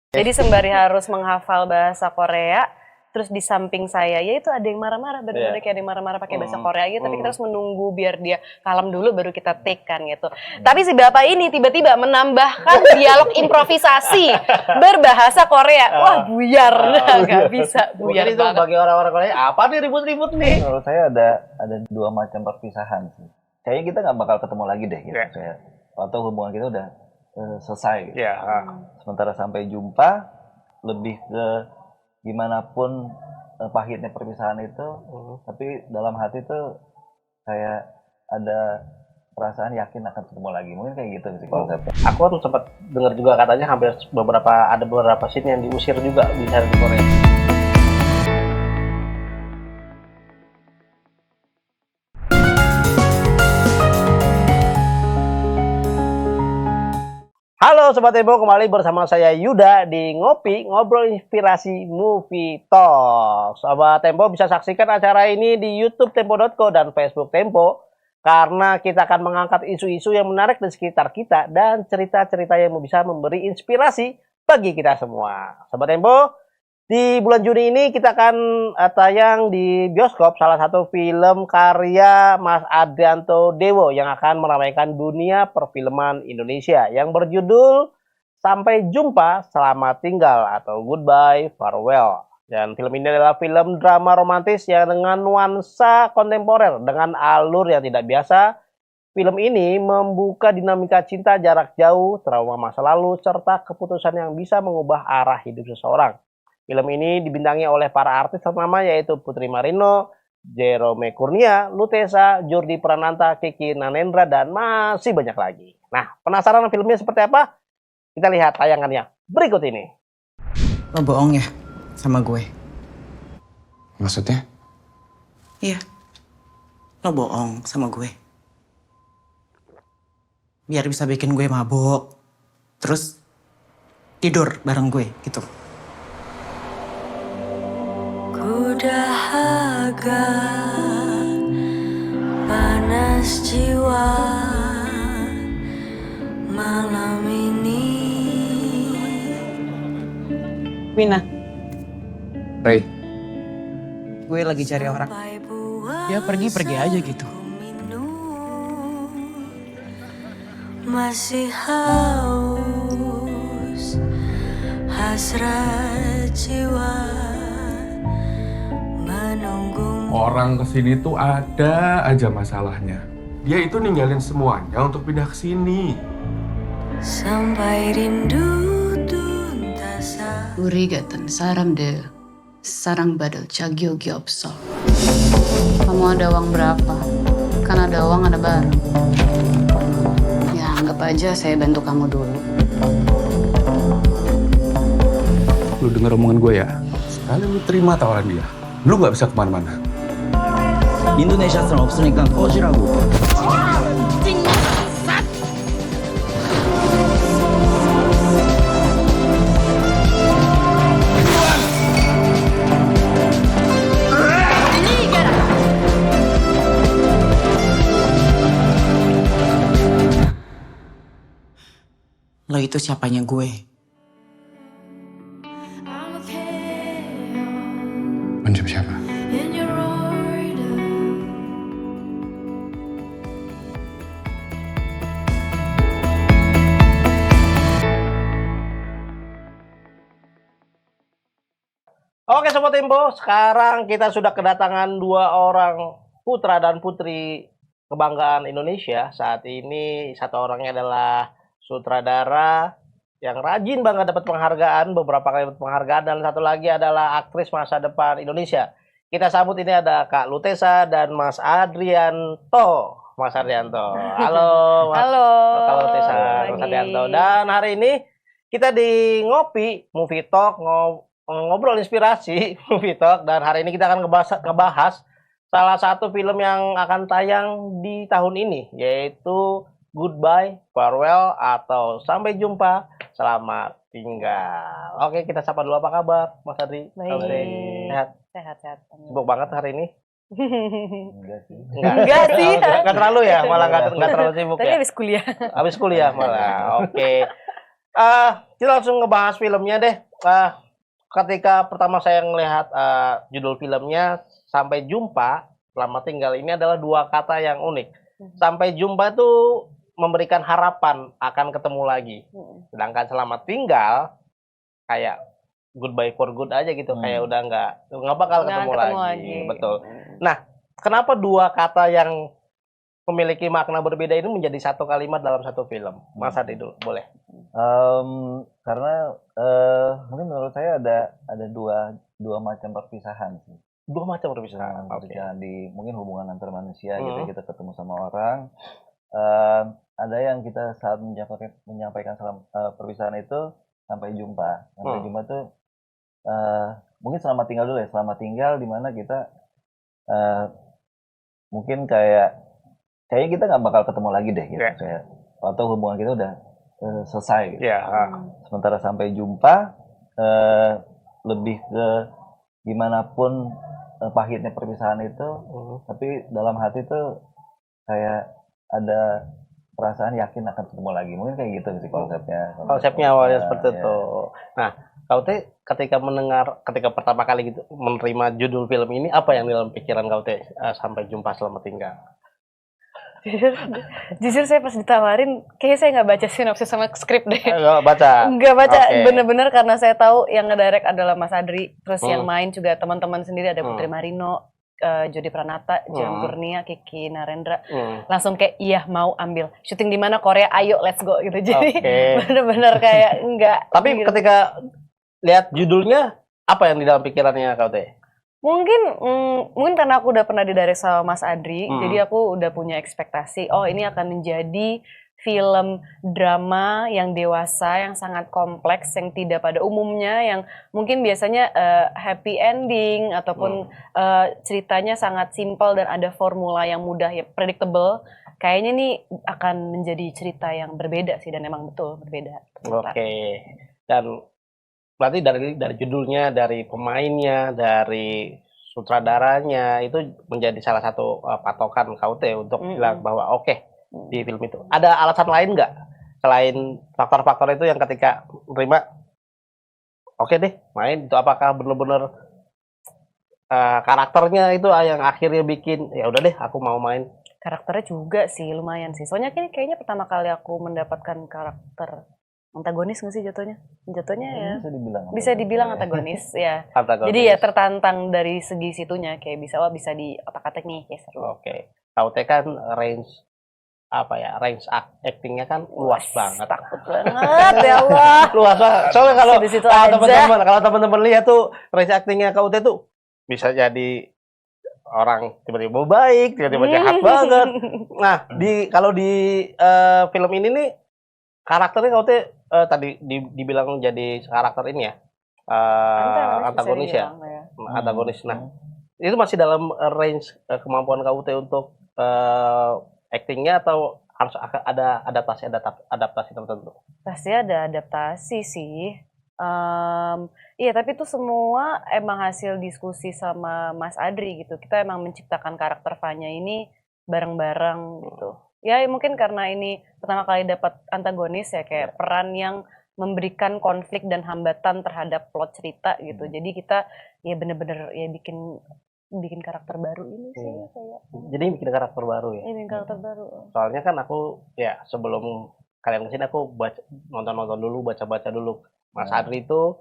Jadi sembari harus menghafal bahasa Korea, terus di samping saya, ya itu ada yang marah-marah, bener-bener kayak ada yang marah-marah pakai bahasa Korea gitu, tapi kita harus menunggu biar dia kalem dulu baru kita take kan gitu. Tapi si bapak ini tiba-tiba menambahkan dialog improvisasi berbahasa Korea. Wah buyar, nggak bisa buyar itu banget. bagi orang-orang Korea, apa nih ribut-ribut nih? Menurut saya ada dua macam perpisahan sih. Kayaknya kita nggak bakal ketemu lagi deh gitu. Atau hubungan kita udah selesai. Gitu. Sementara sampai jumpa lebih ke gimana pun pahitnya perpisahan itu, tapi dalam hati tuh kayak ada perasaan yakin akan ketemu lagi. Mungkin kayak gitu sih konsepnya. Aku tuh sempat dengar juga katanya hampir ada beberapa scene yang diusir juga di Korea. Halo Sobat Tempo, kembali bersama saya Yuda di Ngopi, Ngobrol Inspirasi Movie Talk. Sobat Tempo bisa saksikan acara ini di YouTube Tempo.co dan Facebook Tempo, karena kita akan mengangkat isu-isu yang menarik di sekitar kita dan cerita-cerita yang bisa memberi inspirasi bagi kita semua. Sobat Tempo, di bulan Juni ini kita akan tayang di bioskop salah satu film karya Mas Adrianto Dewo yang akan meramaikan dunia perfilman Indonesia yang berjudul Sampai Jumpa, Selamat Tinggal atau Goodbye, Farewell. Dan film ini adalah film drama romantis yang dengan nuansa kontemporer dengan alur yang tidak biasa. Film ini membuka dinamika cinta jarak jauh, trauma masa lalu, serta keputusan yang bisa mengubah arah hidup seseorang. Film ini dibintangi oleh para artis ternama yaitu Putri Marino, Jerome Kurnia, Lutesa, Jordi Prananta, Kiki Nanendra, dan masih banyak lagi. Nah, penasaran filmnya seperti apa? Kita lihat tayangannya berikut ini. Lo bohong ya sama gue? Maksudnya? Iya, lo bohong sama gue. Biar bisa bikin gue mabok, terus tidur bareng gue gitu. Ku dahaga panas jiwa malam ini. Wina, Ray, gue lagi cari orang. Ya pergi-pergi aja gitu. Masih haus hasrat jiwa. orang kesini tuh ada aja masalahnya. Dia itu ninggalin semuanya untuk pindah ke sini. Sampai rindu tuntas. 우리 같은 사람들 사랑받을 자격이 없어. Kamu ada uang berapa? Kan ada uang ada barang. Ya anggap aja saya bantu kamu dulu. Lu denger omongan gue ya? Sekali lu terima tawaran dia, lu gak bisa kemana-mana. 인도네시아 사람 없으니까 꺼지라고. Lo itu siapanya gue? Mencap siapa? Oke Sobat Tempo, sekarang kita sudah kedatangan dua orang putra dan putri kebanggaan Indonesia. Saat ini satu orangnya adalah sutradara yang rajin banget dapat penghargaan, beberapa kali dapat penghargaan, dan satu lagi adalah aktris masa depan Indonesia. Kita sambut ini ada Kak Lutesa dan Mas Adrianto. Mas Adrianto. Halo. Halo. Kak Lutesa, Mas Adrianto. Dan hari ini kita di Ngopi Movie Talk, ngobrol inspirasi Movie Talk, dan hari ini kita akan ngebahas salah satu film yang akan tayang di tahun ini, yaitu Goodbye, Farewell atau Sampai Jumpa, Selamat Tinggal. Oke, kita sapa dulu, apa kabar Mas Adri? Sehat? Sehat-sehat. Sibuk banget hari ini? Enggak sih. Enggak sih. Enggak terlalu ya, malah enggak terlalu sibuk Tadi ya. habis kuliah. Habis kuliah malah. Oke. Kita langsung ngebahas filmnya deh. Ketika pertama saya ngelihat judul filmnya Sampai Jumpa, Selamat Tinggal, ini adalah dua kata yang unik. Sampai jumpa itu memberikan harapan akan ketemu lagi. Sedangkan Selamat Tinggal kayak goodbye for good aja gitu, kayak udah nggak bakal ketemu lagi. Betul. Nah, kenapa dua kata yang memiliki makna berbeda ini menjadi satu kalimat dalam satu film? Mas Adi dulu, boleh. Karena mungkin menurut saya ada dua macam perpisahan sih. Dua macam perpisahan. Perpisahan di mungkin hubungan antar manusia gitu, kita ketemu sama orang. Ada yang kita saat menyampaikan perpisahan itu sampai jumpa. Sampai jumpa tuh mungkin selamat tinggal dulu ya. Selamat tinggal di mana kita mungkin kayaknya kita nggak bakal ketemu lagi deh gitu. Kayak atau hubungan kita udah selesai gitu. Sementara sampai jumpa lebih ke gimana pun pahitnya perpisahan itu, tapi dalam hati tuh kayak ada perasaan yakin akan ketemu lagi. Mungkin kayak gitu sih konsepnya. Konsepnya awalnya seperti itu. Nah, kau teh ketika pertama kali gitu menerima judul film ini, apa yang dalam pikiran kau teh Sampai Jumpa Selamat Tinggal? Jujur saya pas ditawarin, kayaknya saya nggak baca sinopsis sama skrip deh. Nggak baca? Nggak baca, bener-bener karena saya tahu yang ngedirect adalah Mas Adri, terus yang main juga teman-teman sendiri, ada Putri Marino, Jody Pranata, Jan Kurnia, Kiki Narendra. Langsung kayak iya mau ambil. Syuting di mana? Korea, ayo let's go gitu. Jadi bener-bener kayak enggak. Tapi gitu. Ketika lihat judulnya, apa yang di dalam pikirannya kau teh? Mungkin karena aku udah pernah didirect sama Mas Adri, jadi aku udah punya ekspektasi, oh ini akan menjadi film drama yang dewasa, yang sangat kompleks, yang tidak pada umumnya, yang mungkin biasanya happy ending, ataupun ceritanya sangat simpel dan ada formula yang mudah, ya predictable. Kayaknya nih akan menjadi cerita yang berbeda sih, dan emang betul berbeda. Oke. Dan berarti dari judulnya, dari pemainnya, dari sutradaranya, itu menjadi salah satu patokan kau teh untuk bilang bahwa oke, di film itu. Ada alasan lain nggak selain faktor-faktor itu yang ketika menerima oke deh main itu? Apakah benar-benar karakternya itu yang akhirnya bikin ya udah deh aku mau main? Karakternya juga sih lumayan sih. Soalnya kayaknya pertama kali aku mendapatkan karakter antagonis nggak sih jatuhnya? Jatuhnya ya bisa dibilang antagonis ya. Jadi ya tertantang dari segi situnya, kayak bisa di otak-atik nih, kayak seru. Oke. Kau teh kan range actingnya kan luas banget. Takut banget ya Allah. Luas banget. Soalnya kalau teman-teman lihat tuh range actingnya kau teh tuh bisa jadi orang tiba-tiba baik, tiba-tiba jahat banget. Nah, kalau di film ini nih karakternya kau teh tadi dibilang jadi karakter ini ya, antagonis ya, antagonis. Nah, itu masih dalam range kemampuan kau teh untuk actingnya, atau harus ada adaptasi tertentu? Pasti ada adaptasi sih. Iya, tapi itu semua emang hasil diskusi sama Mas Adri gitu. Kita emang menciptakan karakter Vanya ini bareng-bareng gitu. Ya mungkin karena ini pertama kali dapat antagonis ya, kayak peran yang memberikan konflik dan hambatan terhadap plot cerita gitu. Jadi kita ya bener-bener ya bikin karakter baru ini sih kayak. Jadi bikin karakter baru ya? Iya, bikin karakter baru. Soalnya kan aku ya sebelum kalian kesini aku nonton dulu, baca-baca dulu. Mas Adri itu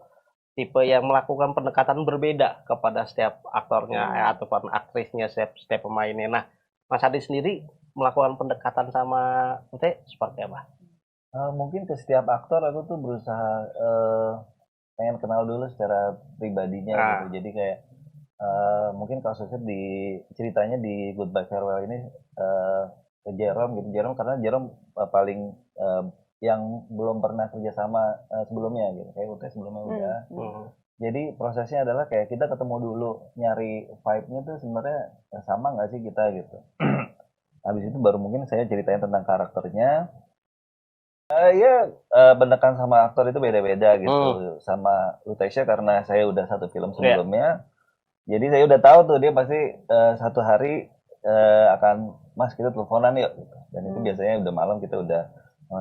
tipe yang melakukan pendekatan berbeda kepada setiap aktornya ataupun aktrisnya, setiap pemainnya. Nah, Mas Adri sendiri melakukan pendekatan sama Ute seperti apa? Mungkin ke setiap aktor aku tuh berusaha pengen kenal dulu secara pribadinya gitu. Jadi kayak mungkin kasusnya ceritanya di Goodbye Farewell ini ke Jerome gitu. Karena Jerome paling yang belum pernah kerjasama sebelumnya gitu. Kayak Ute sebelumnya udah. Jadi prosesnya adalah kayak kita ketemu dulu, nyari vibe-nya tuh sebenarnya sama nggak sih kita gitu. Habis itu baru mungkin saya ceritain tentang karakternya. Pendekatan sama aktor itu beda-beda gitu. Sama Utesha karena saya udah satu film sebelumnya. Jadi saya udah tahu tuh dia pasti satu hari akan, Mas kita teleponan yuk. Dan itu biasanya udah malam kita udah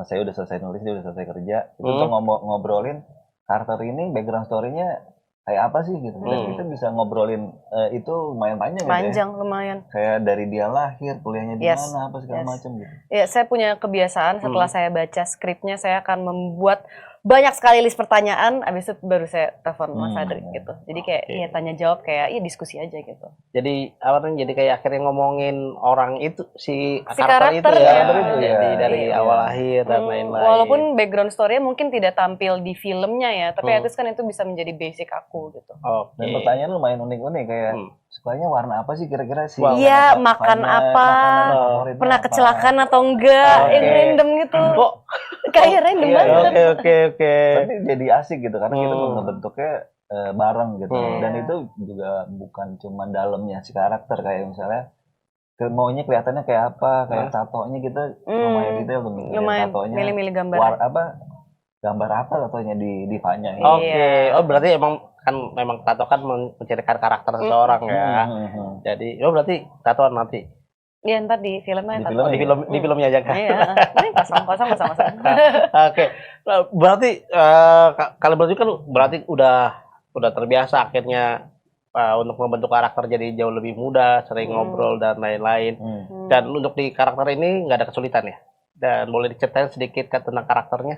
saya udah selesai nulis, dia udah selesai kerja, itu untuk ngobrolin karakter ini, background story-nya kayak apa sih gitu. Dan kita bisa ngobrolin itu lumayan panjang gitu ya. Panjang, lumayan. Kayak dari dia lahir, kuliahnya di mana, apa segala macam gitu. Ya, saya punya kebiasaan setelah saya baca skripnya, saya akan membuat banyak sekali list pertanyaan, abis itu baru saya telepon Mas Adri gitu. Jadi kayak ya tanya jawab kayak diskusi aja gitu. Jadi apa namanya? Jadi kayak akhirnya ngomongin orang itu si karakter itu ya. ya. Jadi dari awal lahir dan lain-lain. Walaupun background story-nya mungkin tidak tampil di filmnya ya, tapi at least kan itu bisa menjadi basic aku gitu. Dan pertanyaan lumayan unik-unik kayak sukanya warna apa sih kira-kira sih? Iya, makan apa? Pernah kecelakaan atau enggak? Yang random gitu. Kok kayak random banget. Oke. Tapi jadi asik gitu karena kita membentuknya bareng gitu. Dan itu juga bukan cuma dalamnya si karakter, kayak misalnya maunya kelihatannya kayak apa, kayak tatonya kita lumayan detail tuh lumayan tatonya. milih-milih gambar. Gambar apa tatonya di Vanya ini. Oke. Oh berarti memang tato kan menceritakan karakter seseorang ya. Jadi berarti tatoan nanti. Iya, ntar di filmnya Di filmnya aja kan. Iya. Ini kosong sama. Oke. Berarti kalian berdua kan berarti udah terbiasa akhirnya untuk membentuk karakter jadi jauh lebih mudah, sering ngobrol dan lain-lain. Dan untuk di karakter ini nggak ada kesulitan ya. Dan boleh diceritain sedikit tentang karakternya?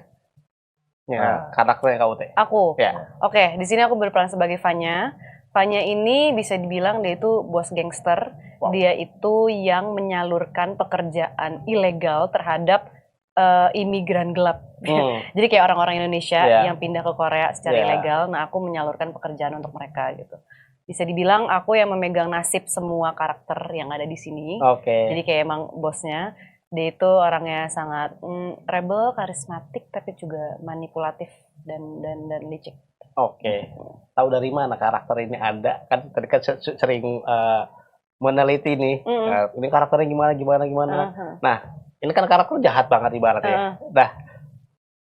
Ya, karakternya KUT. Aku. Ya. Oke, di sini aku berperan sebagai Vanya. Vanya ini bisa dibilang dia itu bos gangster. Dia itu yang menyalurkan pekerjaan ilegal terhadap imigran gelap. Jadi kayak orang-orang Indonesia yang pindah ke Korea secara ilegal. Nah, aku menyalurkan pekerjaan untuk mereka gitu. Bisa dibilang aku yang memegang nasib semua karakter yang ada di sini. Jadi kayak emang bosnya. Dia itu orangnya sangat rebel, karismatik, tapi juga manipulatif dan licik. Oke. Tahu dari mana karakter ini ada? Kan tadi kan sering meneliti nih. Ini karakternya gimana. Nah, ini kan karakter jahat banget ibaratnya. Nah,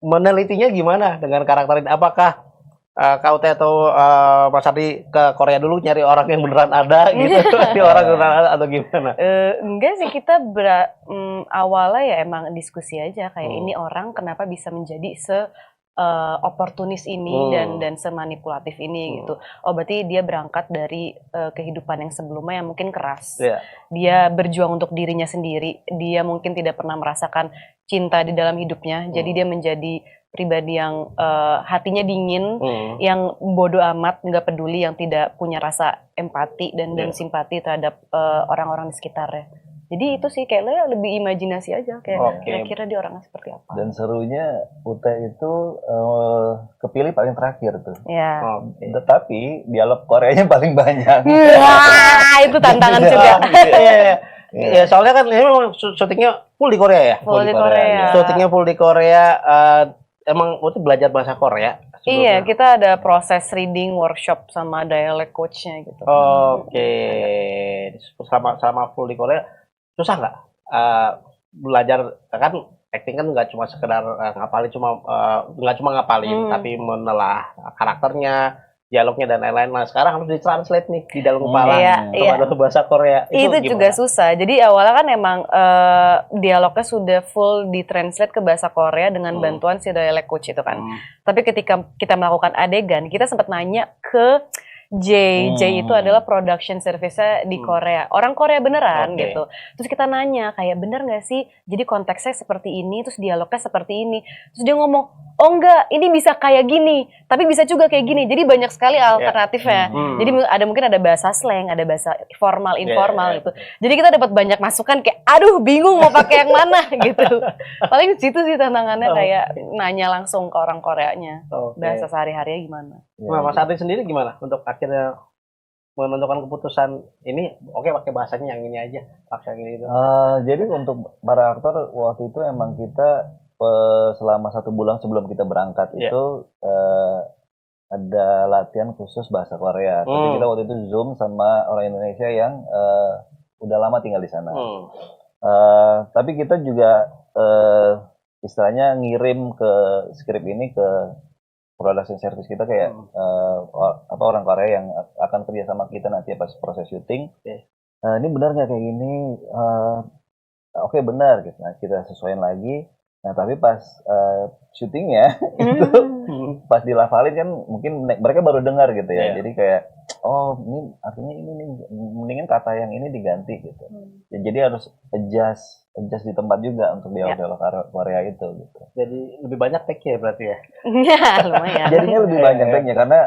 menelitinya gimana dengan karakter ini? Apakah KUT atau Mas Ardi ke Korea dulu nyari orang yang beneran ada gitu? Di orang beneran ada atau gimana? Enggak sih, kita awalnya ya emang diskusi aja kayak ini orang kenapa bisa menjadi oportunis ini dan semanipulatif ini gitu. Oh berarti dia berangkat dari kehidupan yang sebelumnya yang mungkin keras. Dia berjuang untuk dirinya sendiri. Dia mungkin tidak pernah merasakan cinta di dalam hidupnya. Jadi dia menjadi pribadi yang hatinya dingin, yang bodoh amat, nggak peduli, yang tidak punya rasa empati dan simpati terhadap orang-orang di sekitarnya. Jadi itu sih kayak lebih imajinasi aja kayak kira-kira dia orangnya seperti apa. Dan serunya UT itu kepilih paling terakhir tuh. Tetapi dialog Koreanya paling banyak. Itu tantangan juga. Ya soalnya kan ini memang syutingnya full di Korea ya. Full di Korea. Syutingnya full di Korea. Emang UT belajar bahasa Korea? Iya, kita ada proses reading workshop sama dialect coachnya gitu. Selama full di Korea susah nggak belajar? Kan acting kan nggak cuma sekedar ngapalin, nggak cuma ngapalin, tapi menelah karakternya, dialognya dan lain-lain. Nah sekarang harus ditranslate nih di dalam kepala ke bahasa Korea. Itu juga susah. Jadi awalnya kan emang dialognya sudah full ditranslate ke bahasa Korea dengan bantuan si dialect coach itu kan. Tapi ketika kita melakukan adegan, kita sempat nanya ke J itu adalah production service-nya di Korea. Orang Korea beneran gitu. Terus kita nanya kayak bener nggak sih? Jadi konteksnya seperti ini, terus dialognya seperti ini. Terus dia ngomong, oh enggak, ini bisa kayak gini, tapi bisa juga kayak gini. Jadi banyak sekali alternatifnya. Jadi mungkin ada bahasa slang, ada bahasa formal, informal gitu. Jadi kita dapat banyak masukan kayak, aduh bingung mau pakai yang mana gitu. Paling situ sih tantangannya kayak nanya langsung ke orang Koreanya. Bahasa sehari-harinya gimana. Nah, Mas Ardi sendiri gimana untuk akhirnya menentukan keputusan ini? Pakai bahasanya yang ini aja, pakai yang ini itu. Jadi untuk para aktor waktu itu emang kita selama 1 bulan sebelum kita berangkat itu ada latihan khusus bahasa Korea. Tapi kita waktu itu Zoom sama orang Indonesia yang udah lama tinggal di sana. Tapi kita juga istilahnya ngirim ke skrip ini ke production service kita kayak orang Korea yang akan kerja sama kita nanti pas proses syuting. Ini benar nggak kayak gini? Oke benar gitu. Nah, kita sesuaiin lagi. Nah tapi pas syutingnya itu pas dilafalin kan mungkin mereka baru dengar gitu ya. Jadi kayak oh ini artinya ini nih, mendingan kata yang ini diganti gitu. Ya, jadi harus adjust di tempat juga untuk dialog Korea itu gitu. Jadi lebih banyak take ya berarti ya. Iya, lumayan. Jadinya lebih banyak take-nya karena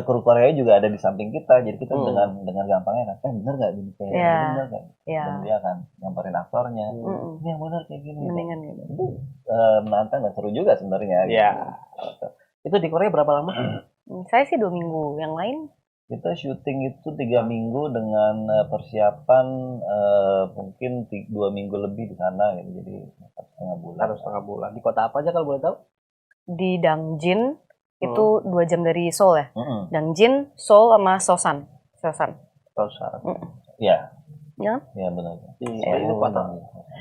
kru Korea juga ada di samping kita. Jadi kita dengan gampangnya kan bener nggak gini kayak Iya. bener nggak? Dan dia kan nyamperin aktornya. Ini yang bener kayak gini. Mendingan gitu. Itu menantang dan seru juga sebenarnya. Iya. Gitu. Itu di Korea berapa lama? Saya sih 2 minggu, yang lain Kita syuting itu 3 minggu dengan persiapan mungkin 2 minggu lebih di sana gitu. Jadi 1,5 bulan. Harus setengah bulan. Di kota apa aja kalau boleh tahu? di Dangjin itu 2 jam dari Seoul ya. Mm-mm. Dangjin, Seoul sama Sosan. Sosan. Iya. Ya. Iya benar. Ini kota.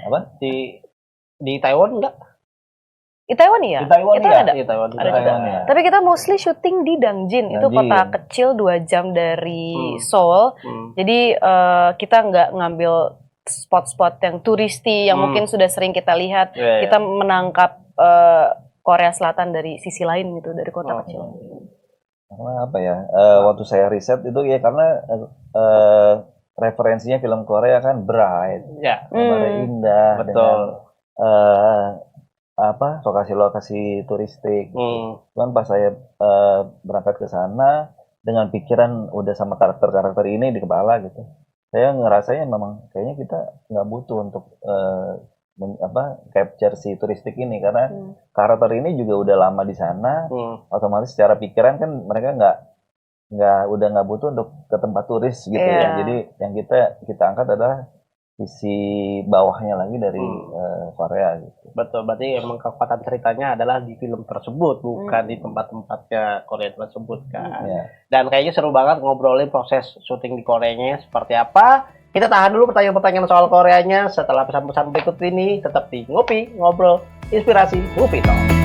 Apa? Di Taiwan enggak? Di Taiwan ya? Di Taiwan itu ya? ada. Di Taiwan. Ada juga. Taiwan ya. Tapi kita mostly syuting di Dangjin. Itu Dangjin. kota kecil 2 jam dari Seoul. Jadi kita nggak ngambil spot-spot yang turisti yang mungkin sudah sering kita lihat. Kita menangkap Korea Selatan dari sisi lain gitu, dari kota kecil. Karena apa ya? Waktu saya riset itu ya karena referensinya film Korea kan bright, Ya. gambarnya indah, Betul. dengan lokasi-lokasi turistik. Cuman pas saya berangkat ke sana dengan pikiran udah sama karakter-karakter ini di kepala gitu, saya ngerasanya memang kayaknya kita nggak butuh untuk capture si turistik ini karena karakter ini juga udah lama di sana, otomatis secara pikiran kan mereka udah nggak butuh untuk ke tempat turis gitu ya. Jadi yang kita angkat adalah sisi bawahnya lagi dari Korea gitu. Betul, berarti emang kekuatan ceritanya adalah di film tersebut, bukan di tempat-tempatnya Korea tersebut kan. Dan kayaknya seru banget ngobrolin proses syuting di Koreanya seperti apa. Kita tahan dulu pertanyaan-pertanyaan soal Koreanya setelah pesan-pesan berikut ini. Tetap di Ngopi, Ngobrol, Inspirasi Movie Talk.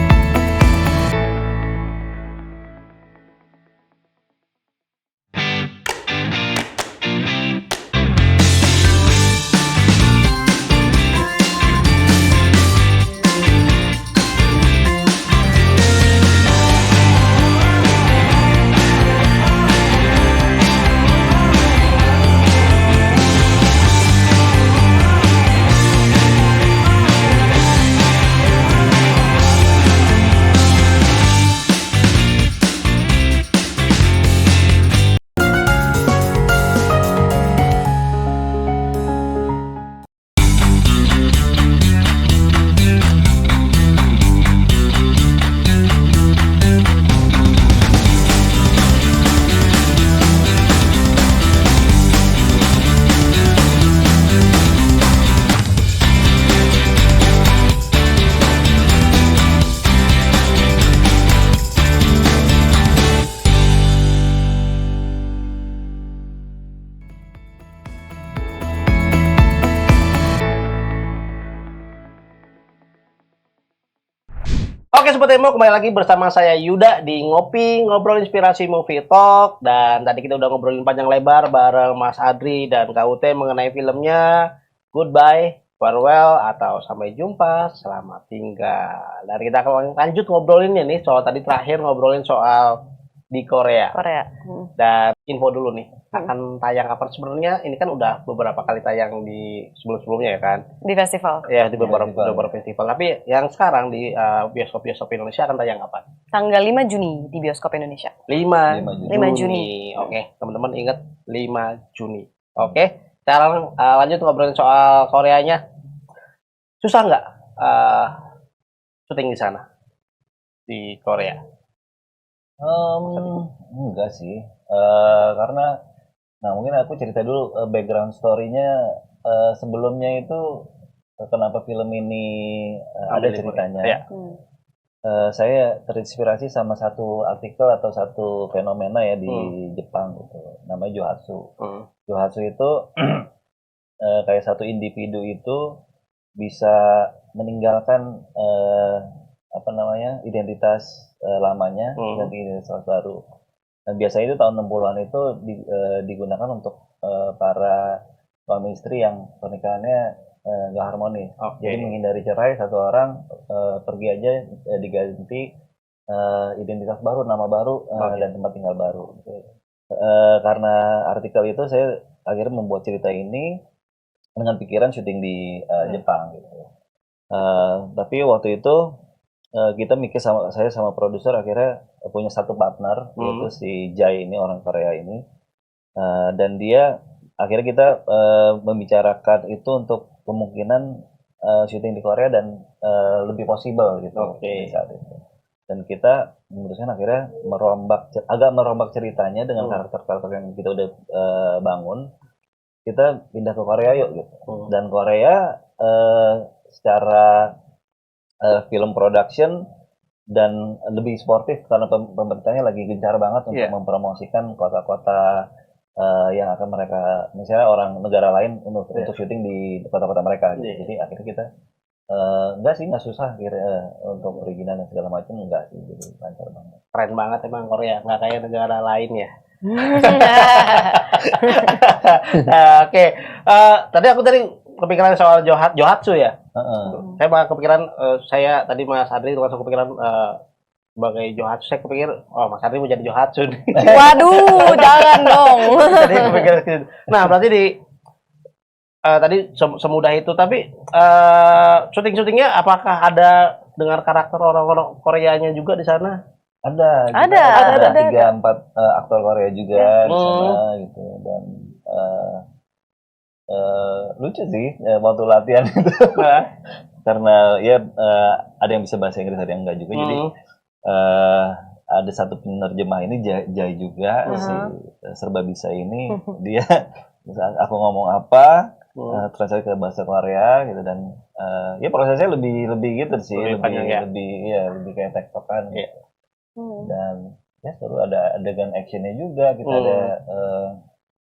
Oke Sobat Tempo, kembali lagi bersama saya Yuda di Ngopi, Ngobrol Inspirasi Movie Talk. Dan tadi kita udah ngobrolin panjang lebar bareng Mas Adri dan KUT mengenai filmnya Goodbye, Farewell, atau Sampai Jumpa, Selamat Tinggal. Dan kita akan lanjut ngobrolinnya nih, soal tadi terakhir ngobrolin soal di Korea. Dan info dulu nih, akan tayang kapan sebenarnya? Ini kan udah beberapa kali tayang di sebelum-sebelumnya ya kan? Di festival. Ya, di beberapa festival. Tapi yang sekarang di bioskop-bioskop Indonesia akan tayang kapan? Tanggal 5 Juni di bioskop Indonesia. 5 Juni. Oke, teman-teman ingat 5 Juni. Oke, sekarang lanjut ngobrolin soal Koreanya. Susah nggak syuting di sana? Di Korea? Enggak sih. Karena mungkin aku cerita dulu background story-nya sebelumnya itu kenapa film ini ada ceritanya. Ya. Saya terinspirasi sama satu artikel atau satu fenomena ya di Jepang gitu. Namanya Johatsu. Johatsu itu kayak satu individu itu bisa meninggalkan identitas lamanya dan identitas baru. Dan biasanya itu tahun 60-an itu digunakan untuk para suami istri yang pernikahannya nggak harmonis. Oke. Jadi menghindari cerai, satu orang pergi aja, diganti identitas baru, nama baru, dan tempat tinggal baru. Karena artikel itu saya akhirnya membuat cerita ini dengan pikiran syuting di Jepang gitu. Tapi waktu itu kita mikir saya sama produser akhirnya punya satu partner, yaitu si Jai ini, orang Korea ini, dan dia akhirnya kita membicarakan itu untuk kemungkinan syuting di Korea dan lebih possible gitu di saat itu. Dan kita memutuskan akhirnya agak merombak ceritanya dengan karakter-karakter yang kita udah bangun. Kita pindah ke Korea yuk gitu. Dan Korea secara film production dan lebih sportif karena pemerintahnya lagi gencar banget untuk mempromosikan kota-kota yang akan mereka, misalnya orang negara lain untuk syuting di kota-kota mereka gitu. Jadi akhirnya kita nggak susah untuk perizinan dan segala macam, enggak sih, jadi lancar banget. Keren banget emang Korea, nggak kayak negara lain ya. Oke, tadi aku kepikiran soal Johatsu ya. Saya malah kepikiran, saya tadi Mas Adri langsung kepikiran sebagai Johatsu. Saya kepikir, oh Mas Adri mau jadi Johatsu nih. Waduh, jangan dong. Jadi kepikiran gitu. Nah berarti tadi semudah itu, tapi syuting-syutingnya apakah ada dengan karakter orang-orang Koreanya juga di sana? Ada 3-4 aktor Korea juga di sana gitu, dan lucu sih waktu latihan itu karena ya ada yang bisa bahasa Inggris, ada yang enggak juga, jadi ada satu penerjemah ini Jai juga, si serba bisa ini, dia aku ngomong apa translate ke bahasa Korea gitu, dan ya prosesnya lebih gitu sih, lebih kayak tektokan gitu. Dan ya seru, ada adegan actionnya juga, kita ada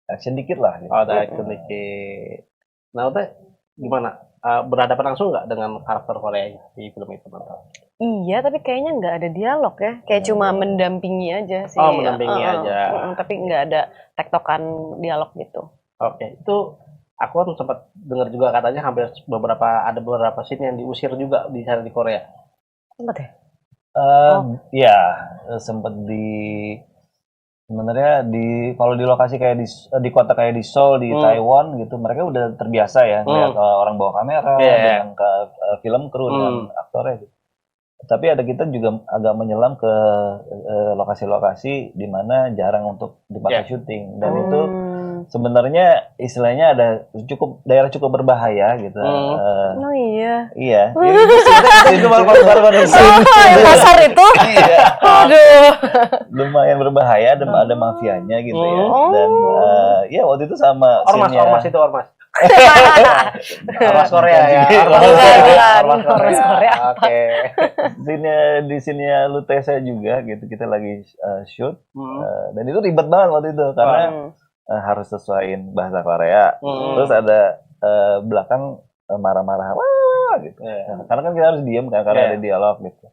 action dikit lah gitu. Ada action dikit. Nah udah gimana, berhadapan langsung nggak dengan karakter Korea di film itu? Iya, tapi kayaknya nggak ada dialog ya, kayak cuma mendampingi aja sih. Mendampingi aja. Tapi nggak ada tektokan dialog gitu. Oke, itu aku kan sempat dengar juga katanya ada beberapa scene yang diusir juga di sana di Korea. Sempat ya? Ya, sempat sebenarnya kalau di lokasi kayak di kota kayak di Seoul, di Taiwan gitu, mereka udah terbiasa ya ngeliat orang bawa kamera dengan film kru dan aktornya gitu. Tapi kita juga agak menyelam ke lokasi-lokasi di mana jarang untuk dipakai syuting, dan itu sebenarnya istilahnya daerah cukup berbahaya gitu. Oh iya. Iya. Itu baru Pasar itu. Iya. Aduh. Lumayan berbahaya, ada mafianya gitu ya. Dan ya waktu itu sama Ormas itu ormas. Ormas Korea ya. Ormas Korea. Oke. Di sini Lutesa juga gitu, kita lagi shoot. Dan itu ribet banget waktu itu karena harus sesuaiin bahasa Korea. Terus ada belakang marah-marah wah gitu. Karena kan kita harus diem kan, karena ada dialog gitu.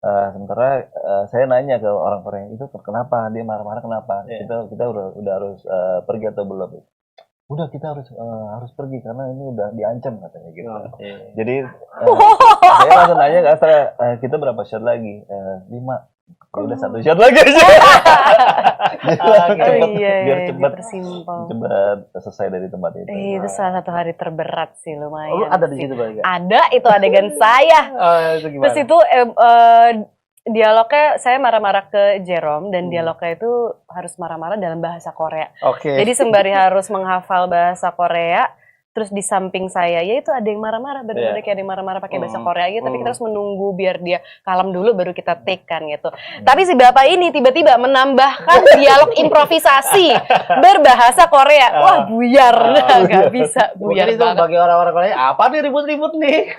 Sementara saya nanya ke orang Korea, itu kenapa dia marah-marah, kenapa? Kita udah harus pergi atau belum? Udah, kita harus pergi karena ini udah diancam katanya gitu. Jadi saya langsung nanya ke Astra, kita berapa shot lagi? 5. Ya udah 1 shot lagi aja. Biar cepat selesai dari tempat itu. Itu salah satu hari terberat sih, lumayan. Oh, ada di situ Bang? Ada, itu adegan saya. Itu gimana? Terus itu dialognya saya marah-marah ke Jerome, dan dialognya itu harus marah-marah dalam bahasa Korea. Jadi sembari harus menghafal bahasa Korea, terus di samping saya ya itu ada yang marah-marah, benar-benar kayak ada yang marah-marah pakai bahasa Korea gitu, tapi kita harus menunggu biar dia kalem dulu baru kita take kan gitu. Tapi si bapak ini tiba-tiba menambahkan dialog improvisasi berbahasa Korea. Wah, buyar, nggak bisa, buyar itu banget. bagi orang-orang Korea, apa nih ribut-ribut nih?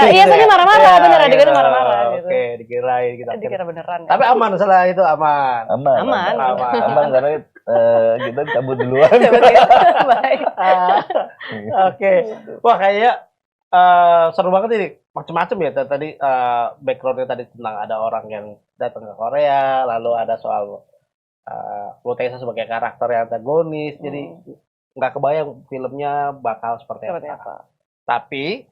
Iya, tadi marah-marah, bener adegannya marah-marah gitu. Oke, dikirain kita. Dikira beneran. Tapi aman setelah itu, aman. Aman karena kita cabut duluan. Baik. Oke. Wah, kayaknya seru banget ini. Macam-macam ya tadi backgroundnya tadi tentang ada orang yang datang ke Korea, lalu ada soal Lutesa sebagai karakter yang antagonis. Jadi nggak kebayang filmnya bakal seperti apa. Tapi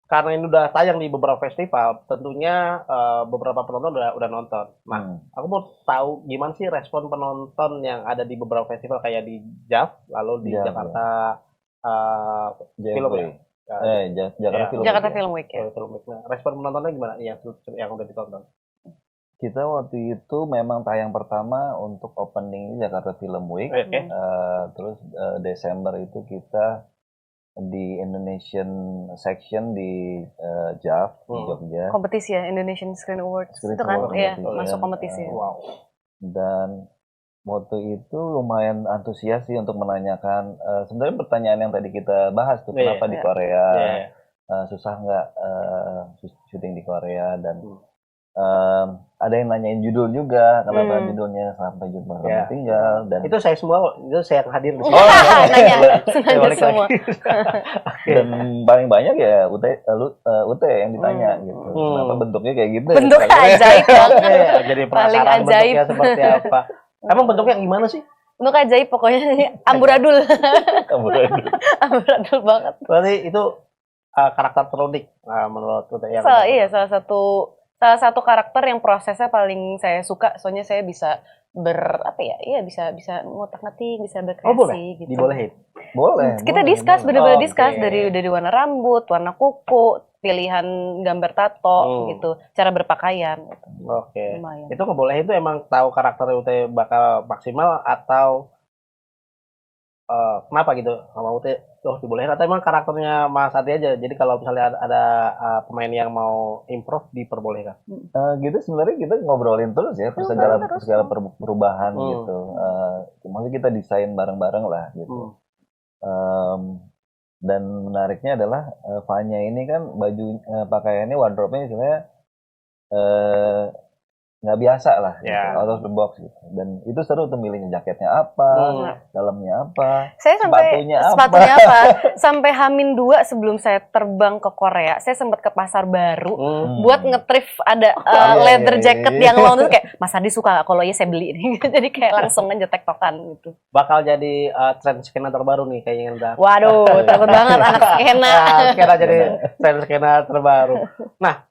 karena ini udah tayang di beberapa festival, tentunya beberapa penonton udah nonton. Nah, aku mau tahu gimana sih respon penonton yang ada di beberapa festival kayak di JAV, lalu di JAV, Jakarta Film JFW. ya. Jakarta Film Jakarta Week, Film Week ya. Film Week. Nah, respon penontonnya gimana yang udah ditonton? Kita waktu itu memang tayang pertama untuk opening Jakarta Film Week. Oke. Terus Desember itu kita di Indonesian section di JAV di Jogja. Kompetisi ya, Indonesian Screen Awards. Screen Itu kan Award ya, kompetisi, masuk ya. kompetisi. Wow. Dan waktu itu lumayan antusias sih untuk menanyakan sebenarnya pertanyaan yang tadi kita bahas tuh, kenapa di Korea susah nggak syuting di Korea, dan ada yang nanyain judul juga, kenapa judulnya Sampai Jumpa Sampai Tinggal, dan itu saya yang hadir di sini. Nanya semua. Dan paling banyak ya UT yang ditanya gitu, kenapa bentuknya kayak gitu. Bentuknya ajaib banget. Jadi Paling penasaran ajaib. bentuknya seperti apa. Emang bentuknya gimana sih? Bentuk ajaib pokoknya. Amburadul. Amburadul banget. Berarti itu karakter terunik menurut UT yang Iya, salah satu karakter yang prosesnya paling saya suka, soalnya saya bisa bisa ngotak-ngatik, bisa berkreasi. Oh, boleh? Gitu. Dibolehin? Boleh. Kita discuss, bener-bener discuss dari warna rambut, warna kuku, pilihan gambar tato gitu, cara berpakaian gitu. Oke. Lumayan. Itu ngebolehin itu emang tahu karakter UT bakal maksimal atau kenapa gitu sama UT dibolehin, atau emang karakternya Mas Adi aja, jadi kalau misalnya ada pemain yang mau improv diperbolehkan? Gitu sebenarnya kita ngobrolin terus ya segala perubahan gitu. Maksudnya kita desain bareng-bareng lah gitu. Dan menariknya adalah Fanya ini kan baju pakaiannya, wardrobe-nya istilahnya nggak biasa lah, gitu, out of the box gitu. Dan itu seru tuh milihnya, jaketnya apa, dalamnya apa, Saya sepatunya apa? Sampai H-2 sebelum saya terbang ke Korea, saya sempat ke pasar baru buat ngetrif ada leather jacket yang long, terus kayak Mas Adi suka gak? Kalau iya saya beli nih. Jadi kayak langsung aja tektokan gitu. Bakal jadi tren skena terbaru nih kayaknya udah. Waduh, takut banget anak skena. Skena jadi tren skena terbaru. Nah,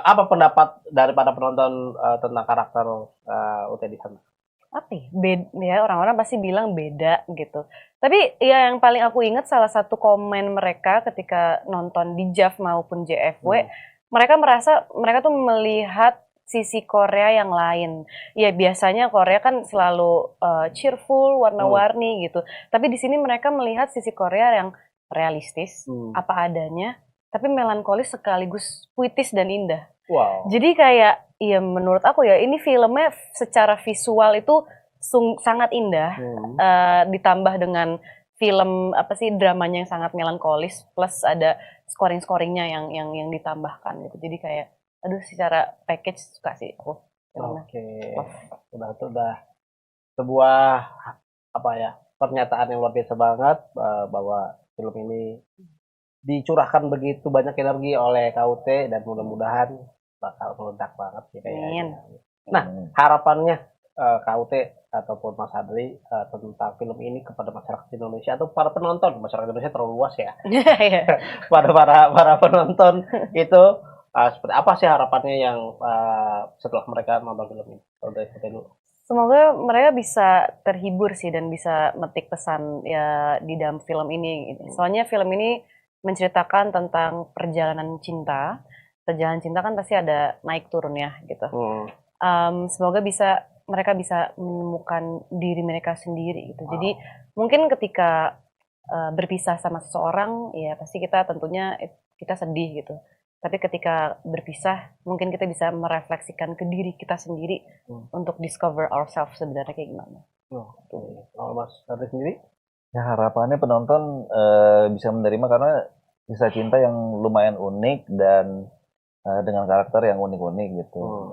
apa pendapat dari para penonton tentang karakter UT di sana? Apa ya, orang-orang pasti bilang beda gitu. Tapi ya yang paling aku ingat, salah satu komen mereka ketika nonton di JAV maupun JFW, mereka tuh melihat sisi Korea yang lain. Ya biasanya Korea kan selalu cheerful, warna-warni gitu. Tapi di sini mereka melihat sisi Korea yang realistis, apa adanya, tapi melankolis sekaligus puitis dan indah. Wow. Jadi kayak, ya menurut aku ya, ini filmnya secara visual itu sangat indah, ditambah dengan film dramanya yang sangat melankolis, plus ada scoringnya yang ditambahkan gitu. Jadi kayak, aduh, secara package suka sih aku filmnya. Oke. Udah sebuah pernyataan yang luar biasa banget bahwa film ini dicurahkan begitu banyak energi oleh KUT, dan mudah-mudahan bakal meledak banget ya kayaknya. Nah, harapannya KUT ataupun Mas Adri tentang film ini kepada masyarakat Indonesia atau para penonton, masyarakat Indonesia terlalu luas ya. Pada para penonton itu seperti apa sih harapannya yang setelah mereka nonton film ini? Semoga mereka bisa terhibur sih dan bisa metik pesan ya di dalam film ini. Soalnya film ini menceritakan tentang perjalanan cinta. Perjalanan cinta kan pasti ada naik turun ya gitu. Semoga mereka bisa menemukan diri mereka sendiri gitu. Jadi mungkin ketika berpisah sama seseorang, ya pasti kita tentunya kita sedih gitu. Tapi ketika berpisah, mungkin kita bisa merefleksikan ke diri kita sendiri untuk discover ourselves sebenarnya kayak gimana. Kalau Mas Adri sendiri? Ya, harapannya penonton bisa menerima karena kisah cinta yang lumayan unik dan dengan karakter yang unik-unik gitu.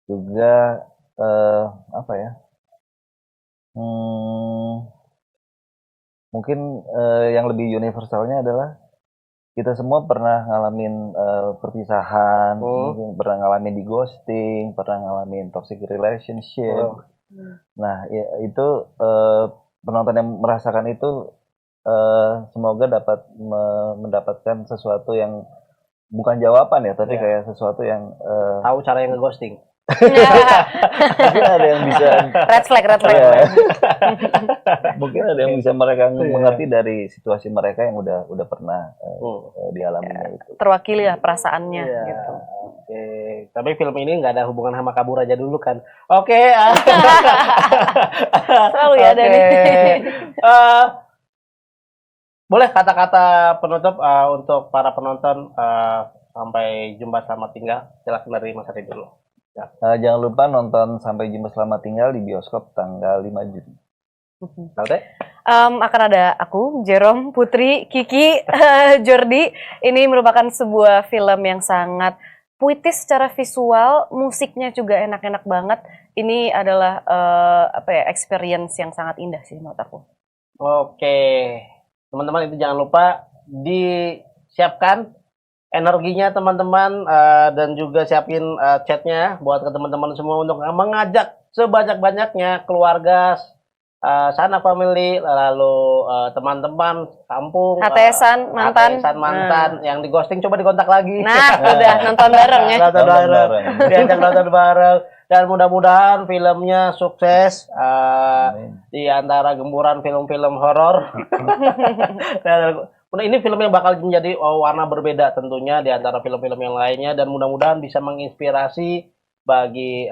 Juga mungkin yang lebih universalnya adalah kita semua pernah ngalamin perpisahan, mungkin pernah ngalamin di ghosting, pernah ngalamin toxic relationship. Nah, ya, itu penonton yang merasakan itu semoga dapat mendapatkan sesuatu yang bukan jawaban ya, tapi kayak sesuatu yang Tahu cara yang ngeghosting. mungkin ada yang bisa Red flag. ya, mungkin ada yang bisa mereka mengerti dari situasi mereka yang udah pernah dialaminya itu. Terwakili lah perasaannya Iya. gitu. Oke, tapi film ini nggak ada hubungan sama Kabur Aja Dulu kan? Oke. Selalu ya ada nih. Boleh kata-kata penutup untuk para penonton sampai jumpa selamat tinggal. Silakan dari Mas Ari dulu. Jangan lupa nonton Sampai Jumpa Selamat Tinggal di bioskop tanggal 5 Juni. Salte? Akan ada aku, Jerome, Putri, Kiki, Jordi. Ini merupakan sebuah film yang sangat puitis secara visual, musiknya juga enak-enak banget. Ini adalah experience yang sangat indah sih menurut aku. Oke, teman-teman itu jangan lupa disiapkan energinya teman-teman dan juga siapin chatnya buat ke teman-teman semua untuk mengajak sebanyak-banyaknya keluarga, sanak family, lalu teman-teman kampung, HTS-an, mantan. yang di ghosting coba dikontak lagi. Nah, udah nonton bareng ya. Nonton bareng. Diajak nonton bareng. Dan mudah-mudahan filmnya sukses di antara gemburan film-film horor. Dan ini film yang bakal menjadi warna berbeda tentunya di antara film-film yang lainnya, dan mudah-mudahan bisa menginspirasi bagi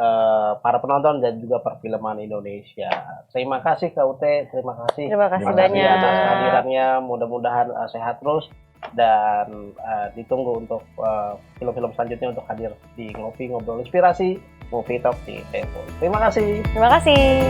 para penonton dan juga perfilman Indonesia. Terima kasih Kak Ute, terima kasih banyak atas kehadirannya. Mudah-mudahan sehat terus dan ditunggu untuk film-film selanjutnya untuk hadir di Ngopi Ngobrol Inspirasi Movie Talk di Tempo. Terima kasih. Terima kasih.